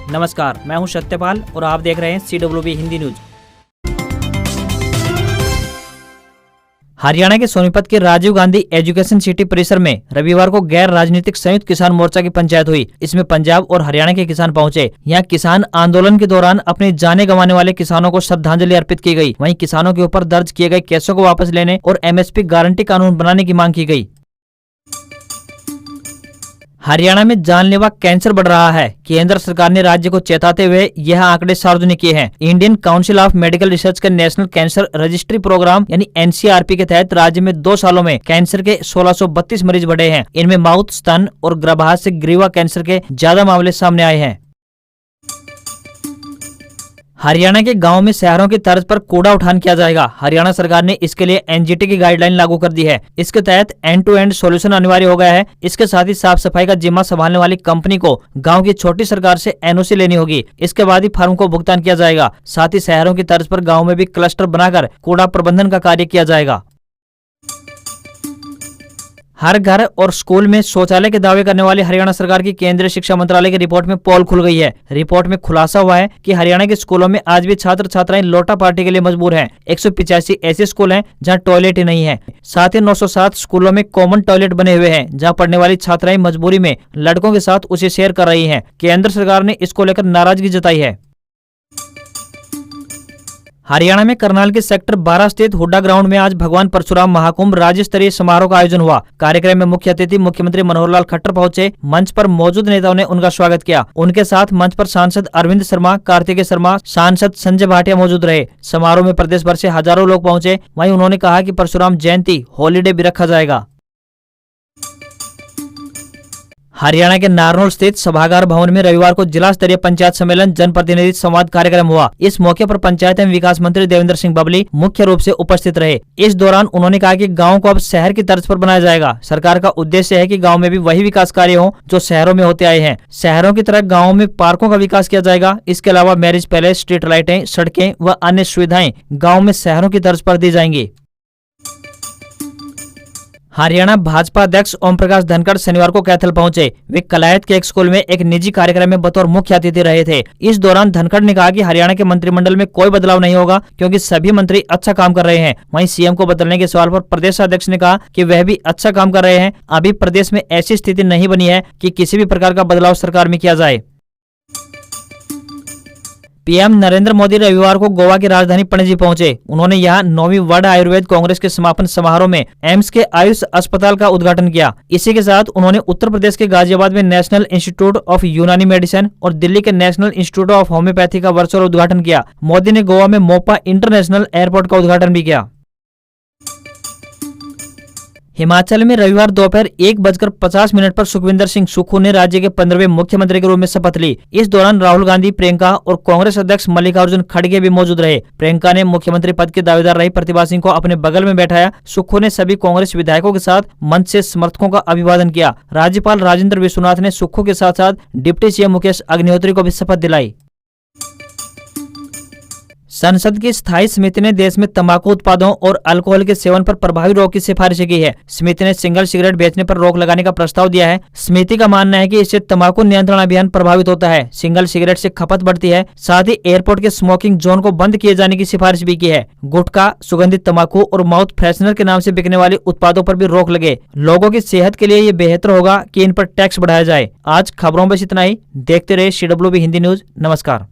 नमस्कार, मैं हूं सत्यपाल और आप देख रहे हैं CWB हिंदी न्यूज। हरियाणा के सोनीपत के राजीव गांधी एजुकेशन सिटी परिसर में रविवार को गैर राजनीतिक संयुक्त किसान मोर्चा की पंचायत हुई। इसमें पंजाब और हरियाणा के किसान पहुंचे। यहाँ किसान आंदोलन के दौरान अपनी जानें गंवाने वाले किसानों को श्रद्धांजलि अर्पित की गई। वहीं किसानों के ऊपर दर्ज किए गए केसों को वापस लेने और MSP गारंटी कानून बनाने की मांग की गई। हरियाणा में जानलेवा कैंसर बढ़ रहा है। केंद्र सरकार ने राज्य को चेताते हुए यह आंकड़े सार्वजनिक किए हैं। Indian council of medical research के नेशनल कैंसर रजिस्ट्री प्रोग्राम यानी NCRP के तहत राज्य में 2 सालों में कैंसर के 1632 मरीज बढ़े हैं। इनमें माउथ, स्तन और गर्भाशय से ग्रीवा कैंसर के ज्यादा मामले सामने आए हैं। हरियाणा के गांव में शहरों की तर्ज पर कूड़ा उठान किया जाएगा। हरियाणा सरकार ने इसके लिए NGT की गाइडलाइन लागू कर दी है। इसके तहत एंड टू एंड सॉल्यूशन अनिवार्य हो गया है। इसके साथ ही साफ सफाई का जिम्मा संभालने वाली कंपनी को गांव की छोटी सरकार से NOC लेनी होगी। इसके बाद ही फर्म को भुगतान किया जाएगा। साथ ही शहरों की तर्ज पर गाँव में भी क्लस्टर बनाकर कूड़ा प्रबंधन का कार्य किया जाएगा। हर घर और स्कूल में शौचालय के दावे करने वाली हरियाणा सरकार की केंद्रीय शिक्षा मंत्रालय की रिपोर्ट में पोल खुल गई है। रिपोर्ट में खुलासा हुआ है कि हरियाणा के स्कूलों में आज भी छात्र छात्राएं लोटा पार्टी के लिए मजबूर हैं। 185 ऐसे स्कूल हैं जहां टॉयलेट ही नहीं है। साथ ही 907 स्कूलों में कॉमन टॉयलेट बने हुए हैं, जहां पढ़ने वाली छात्राएं मजबूरी में लड़कों के साथ उसे शेयर कर रही है। केंद्र सरकार ने इसको लेकर नाराजगी जताई है। हरियाणा में करनाल के सेक्टर 12 स्थित हुड्डा ग्राउंड में आज भगवान परशुराम महाकुंभ राज्य स्तरीय समारोह का आयोजन हुआ। कार्यक्रम में मुख्य अतिथि मुख्यमंत्री मनोहर लाल खट्टर पहुंचे। मंच पर मौजूद नेताओं ने उनका स्वागत किया। उनके साथ मंच पर सांसद अरविंद शर्मा, कार्तिकेय शर्मा, सांसद संजय भाटिया मौजूद रहे। समारोह में प्रदेश भर से हजारों लोग पहुंचे। वहीं उन्होंने कहा कि परशुराम जयंती हॉलीडे भी रखा जाएगा। हरियाणा के नारनौल स्थित सभागार भवन में रविवार को जिला स्तरीय पंचायत सम्मेलन जनप्रतिनिधि संवाद कार्यक्रम हुआ। इस मौके पर पंचायत एवं विकास मंत्री देवेंद्र सिंह बबली मुख्य रूप से उपस्थित रहे। इस दौरान उन्होंने कहा कि गांव को अब शहर की तर्ज पर बनाया जाएगा। सरकार का उद्देश्य है कि गांव में भी वही विकास कार्य हो जो शहरों में होते आए हैं। शहरों की तरह गाँव में पार्कों का विकास किया जाएगा। इसके अलावा मैरिज पैलेस, स्ट्रीट लाइटें, सड़कें व अन्य सुविधाएं गाँव में शहरों की तर्ज पर दी जाएंगी। हरियाणा भाजपा अध्यक्ष ओम प्रकाश धनखड़ शनिवार को कैथल पहुंचे। वे कलायत के एक स्कूल में एक निजी कार्यक्रम में बतौर मुख्य अतिथि रहे थे। इस दौरान धनखड़ ने कहा कि हरियाणा के मंत्रिमंडल में कोई बदलाव नहीं होगा क्योंकि सभी मंत्री अच्छा काम कर रहे हैं। वहीं CM को बदलने के सवाल पर प्रदेश अध्यक्ष ने कहा कि वह भी अच्छा काम कर रहे हैं। अभी प्रदेश में ऐसी स्थिति नहीं बनी है कि किसी भी प्रकार का बदलाव सरकार में किया जाए। PM नरेंद्र मोदी रविवार को गोवा की राजधानी पणजी पहुंचे। उन्होंने यहां 9वीं वर्ल्ड आयुर्वेद कांग्रेस के समापन समारोह में एम्स के आयुष अस्पताल का उद्घाटन किया। इसी के साथ उन्होंने उत्तर प्रदेश के गाजियाबाद में नेशनल इंस्टीट्यूट ऑफ यूनानी मेडिसिन और दिल्ली के नेशनल इंस्टीट्यूट ऑफ होम्योपैथी का वर्चुअल उद्घाटन किया। मोदी ने गोवा में मोपा इंटरनेशनल एयरपोर्ट का उद्घाटन भी किया। हिमाचल में रविवार दोपहर 1:50 पर सुखविंदर सिंह सुक्खू ने राज्य के 15वें मुख्यमंत्री के रूप में शपथ ली। इस दौरान राहुल गांधी, प्रियंका और कांग्रेस अध्यक्ष मल्लिकार्जुन खड़गे भी मौजूद रहे। प्रियंका ने मुख्यमंत्री पद के दावेदार रही प्रतिभा सिंह को अपने बगल में बैठाया। सुक्खू ने सभी कांग्रेस विधायकों के साथ मंच से समर्थकों का अभिवादन किया। राज्यपाल राजेंद्र विश्वनाथ ने सुक्खू के साथ साथ डिप्टी CM मुकेश अग्निहोत्री को भी शपथ दिलाई। संसद की स्थायी समिति ने देश में तंबाकू उत्पादों और अल्कोहल के सेवन पर प्रभावी रोक की सिफारिश की है। समिति ने सिंगल सिगरेट बेचने पर रोक लगाने का प्रस्ताव दिया है। समिति का मानना है कि इससे तंबाकू नियंत्रण अभियान प्रभावित होता है। सिंगल सिगरेट से खपत बढ़ती है। साथ ही एयरपोर्ट के स्मोकिंग जोन को बंद किए जाने की सिफारिश भी की है। गुटखा, सुगंधित तंबाकू और माउथ फ्रेशनर के नाम से बिकने वाले उत्पादों पर भी रोक लगे। लोगों की सेहत के लिए ये बेहतर होगा कि इन पर टैक्स बढ़ाया जाए। आज खबरों में इतना ही। देखते रहे CWB हिंदी न्यूज। नमस्कार।